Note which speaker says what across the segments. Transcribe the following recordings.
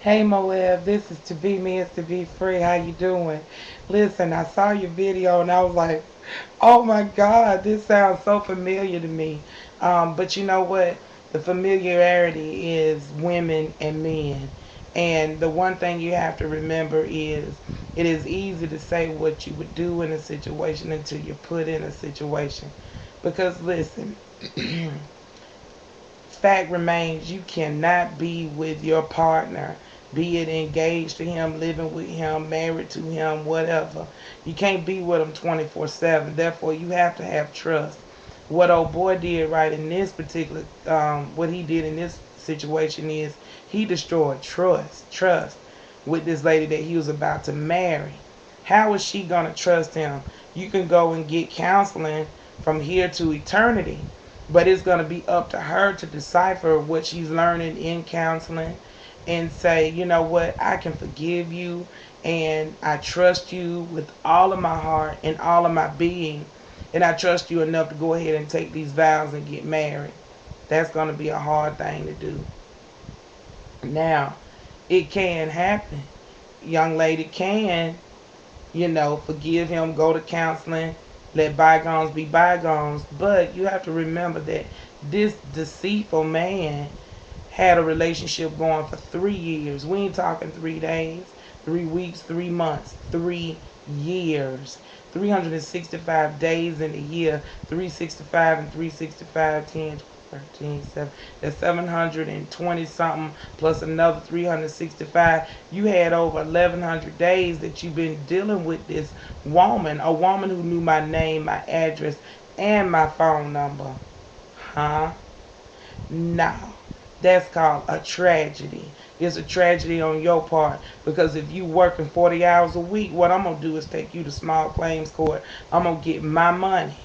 Speaker 1: Hey Moab, this is To Be Me is To Be Free. How you doing? Listen, I saw your video and I was like, oh my God, this sounds so familiar to me. But you know what? The familiarity is women and men. And the one thing you have to remember is it is easy to say what you would do in a situation until you're put in a situation. Because listen, fact remains you cannot be with your partner, be it engaged to him, living with him, married to him, whatever. You can't be with him 24/7. Therefore, you have to have trust. What old boy did right in this particular, what he did in this situation is he destroyed trust with this lady that he was about to marry. How is she going to trust him? You can go and get counseling from here to eternity, but it's going to be up to her to decipher what she's learning in counseling and say, you know what, I can forgive you and I trust you with all of my heart and all of my being. And I trust you enough to go ahead and take these vows and get married. That's going to be a hard thing to do. Now, it can happen. Young lady can, forgive him, go to counseling, let bygones be bygones. But you have to remember that this deceitful man had a relationship going for 3 years. We ain't talking 3 days, 3 weeks, 3 months, 3 years. 365 days in a year, 365 and 365, 10, 13, 7. That's 720 something plus another 365. You had over 1100 days that you've been dealing with this woman, a woman who knew my name, my address, and my phone number. Huh? No. That's called a tragedy. It's a tragedy on your part because if you working 40 hours a week, what I'm going to do is take you to small claims court. I'm going to get my money.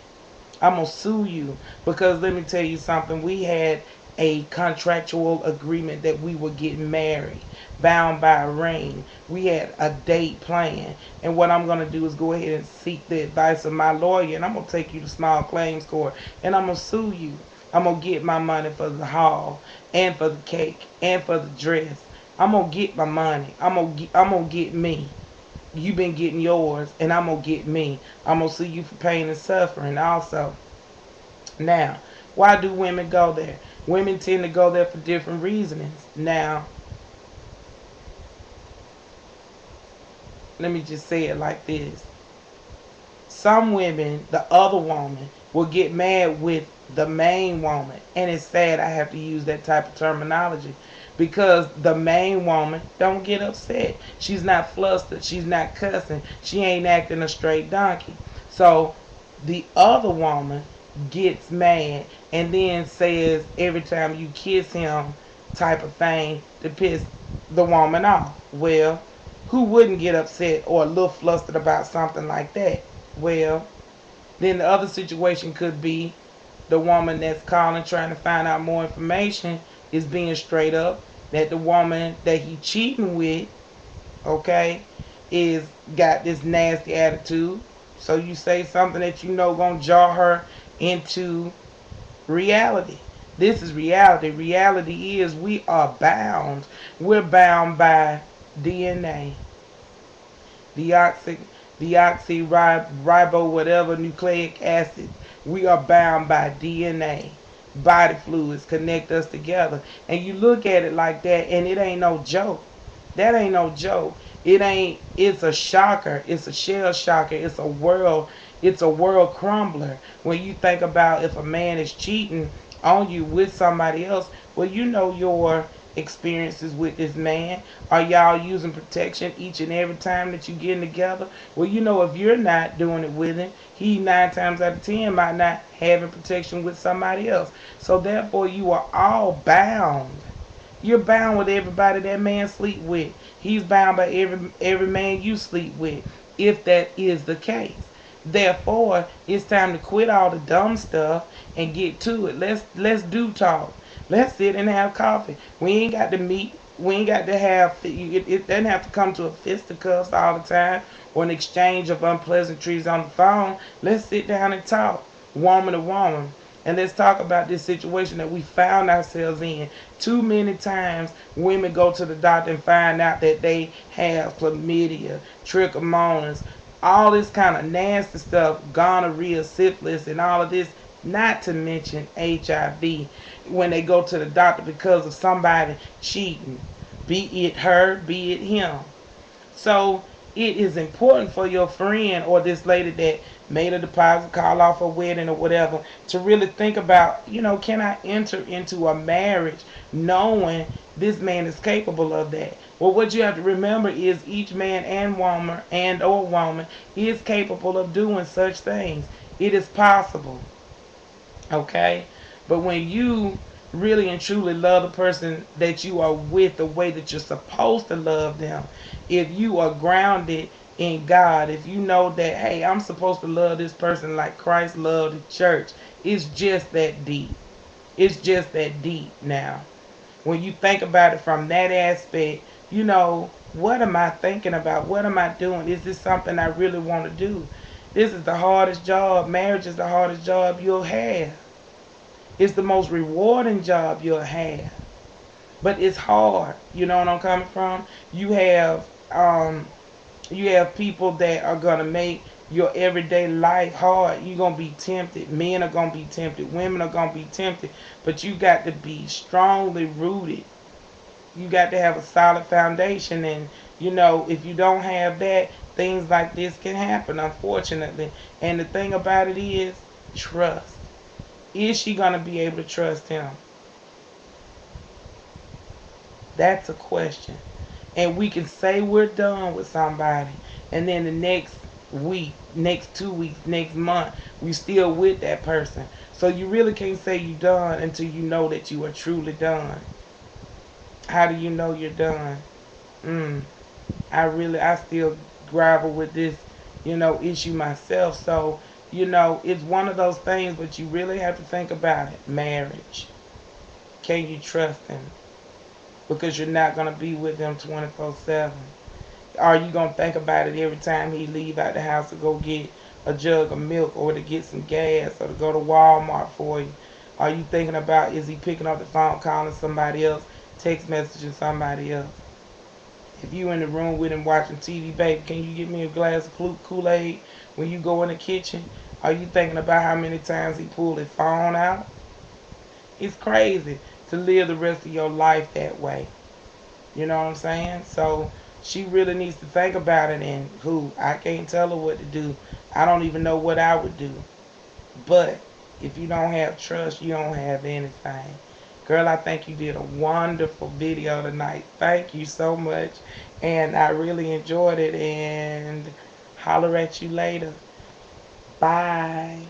Speaker 1: I'm going to sue you because let me tell you something. We had a contractual agreement that we would get married, bound by a ring. We had a date plan. And what I'm going to do is go ahead and seek the advice of my lawyer and I'm going to take you to small claims court and I'm going to sue you. I'm going to get my money for the hall and for the cake and for the dress. I'm going to get my money. I'm going to get me. You've been getting yours and I'm going to get me. I'm going to sue you for pain and suffering also. Now, why do women go there? Women tend to go there for different reasons. Now, let me just say it like this. Some women, the other woman, will get mad with the main woman. And it's sad I have to use that type of terminology because the main woman don't get upset. She's not flustered. She's not cussing. She ain't acting a straight donkey. So the other woman gets mad and then says every time you kiss him type of thing to piss the woman off. Well, who wouldn't get upset or a little flustered about something like that? Well, then the other situation could be the woman that's calling trying to find out more information is being straight up that the woman that he cheating with, okay, is got this nasty attitude. So you say something that you know gonna jar her into reality. This is reality. Reality is we are bound. We're bound by DNA, deoxy, deoxyribo, whatever nucleic acid. We are bound by DNA. Body fluids connect us together. And you look at it like that, and it ain't no joke. That ain't no joke. It ain't, it's a shocker. It's a shell shocker. It's a world crumbler. When you think about if a man is cheating on you with somebody else, well, you know your experiences with this man. Are y'all using protection each and every time that you getting together? Well, you know if you're not doing it with him, he 9 times out of 10 might not having protection with somebody else. So therefore, you are all bound. You're bound with everybody that man sleep with. He's bound by every man you sleep with, if that is the case. Therefore, it's time to quit all the dumb stuff and get to it. Let's do talk. Let's sit and have coffee. We ain't got to meet. We ain't got to have. It doesn't have to come to a fisticuffs all the time or an exchange of unpleasantries on the phone. Let's sit down and talk, woman to woman. And let's talk about this situation that we found ourselves in. Too many times women go to the doctor and find out that they have chlamydia, trichomonas, all this kind of nasty stuff, gonorrhea, syphilis, and all of this, not to mention HIV, when they go to the doctor because of somebody cheating, be it her, be it him. So it is important for your friend or this lady that made a deposit, call off a wedding or whatever, to really think about, can I enter into a marriage knowing this man is capable of that? Well, what you have to remember is each man and woman is capable of doing such things. It is possible. Okay? But when you really and truly love the person that you are with the way that you're supposed to love them, if you are grounded in God, if you know that, hey, I'm supposed to love this person like Christ loved the church, it's just that deep. It's just that deep now. When you think about it from that aspect, what am I thinking about? What am I doing? Is this something I really want to do? This is the hardest job. Marriage is the hardest job you'll have. It's the most rewarding job you'll have. But it's hard. You know what I'm coming from? You have people that are gonna make your everyday life hard. You're gonna be tempted. Men are gonna be tempted. Women are gonna be tempted. But you got to be strongly rooted. You got to have a solid foundation, and if you don't have that, things like this can happen, unfortunately. And the thing about it is trust. Is she gonna be able to trust him? That's a question. And we can say we're done with somebody, and then the next week, next 2 weeks, next month, we still with that person. So you really can't say you're done until you know that you are truly done. How do you know you're done? Mm, I still gravel with this, issue myself. So, it's one of those things, but you really have to think about it. Marriage. Can you trust him? Because you're not going to be with him 24/7. Are you going to think about it every time he leave out the house to go get a jug of milk or to get some gas or to go to Walmart for you? Are you thinking about, is he picking up the phone calling somebody else, text messaging somebody else? If you in the room with him watching TV, baby, can you get me a glass of Kool-Aid when you go in the kitchen? Are you thinking about how many times he pulled his phone out? It's crazy to live the rest of your life that way. You know what I'm saying? So she really needs to think about it. And I can't tell her what to do. I don't even know what I would do. But if you don't have trust, you don't have anything. Girl, I think you did a wonderful video tonight. Thank you so much. And I really enjoyed it. And holler at you later. Bye.